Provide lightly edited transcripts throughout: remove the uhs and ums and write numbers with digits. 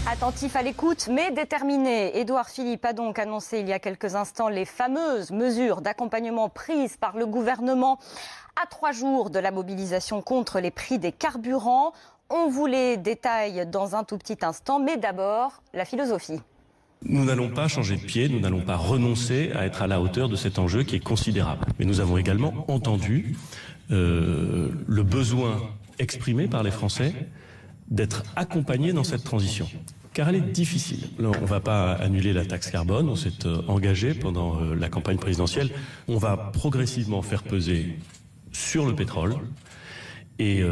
Attentif à l'écoute, mais déterminé, Édouard Philippe a donc annoncé il y a quelques instants les fameuses mesures d'accompagnement prises par le gouvernement à 3 jours de la mobilisation contre les prix des carburants. On vous les détaille dans un tout petit instant, mais d'abord, la philosophie. Nous n'allons pas changer de pied, nous n'allons pas renoncer à être à la hauteur de cet enjeu qui est considérable. Mais nous avons également entendu le besoin exprimé par les Français d'être accompagnés dans cette transition. Car elle est difficile. On ne va pas annuler la taxe carbone, on s'est engagé pendant la campagne présidentielle. On va progressivement faire peser sur le pétrole et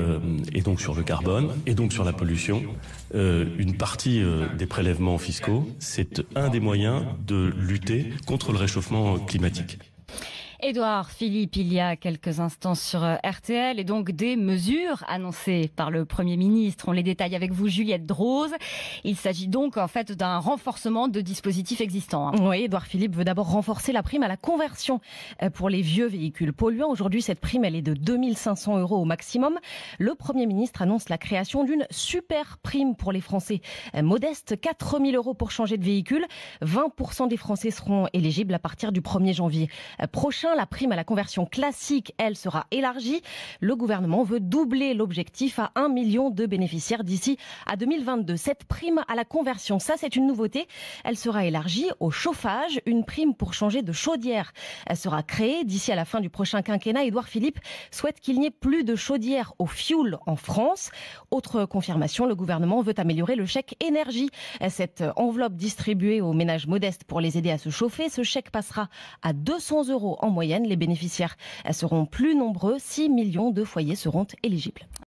donc sur le carbone et donc sur la pollution une partie des prélèvements fiscaux. C'est un des moyens de lutter contre le réchauffement climatique. Édouard Philippe, il y a quelques instants sur RTL, et donc des mesures annoncées par le Premier ministre. On les détaille avec vous, Juliette Droz. Il s'agit donc en fait d'un renforcement de dispositifs existants. Oui, Édouard Philippe veut d'abord renforcer la prime à la conversion pour les vieux véhicules polluants. Aujourd'hui, cette prime, elle est de 2500 € au maximum. Le Premier ministre annonce la création d'une super prime pour les Français modestes, 4000 € pour changer de véhicule. 20% des Français seront éligibles à partir du 1er janvier prochain. La prime à la conversion classique, elle, sera élargie. Le gouvernement veut doubler l'objectif à 1 million de bénéficiaires d'ici à 2022. Cette prime à la conversion, ça c'est une nouveauté. Elle sera élargie au chauffage. Une prime pour changer de chaudière. Elle sera créée d'ici à la fin du prochain quinquennat. Édouard Philippe souhaite qu'il n'y ait plus de chaudière au fioul en France. Autre confirmation, le gouvernement veut améliorer le chèque énergie. Cette enveloppe distribuée aux ménages modestes pour les aider à se chauffer. Ce chèque passera à 200 € en moyenne. Les bénéficiaires seront plus nombreux, 6 millions de foyers seront éligibles.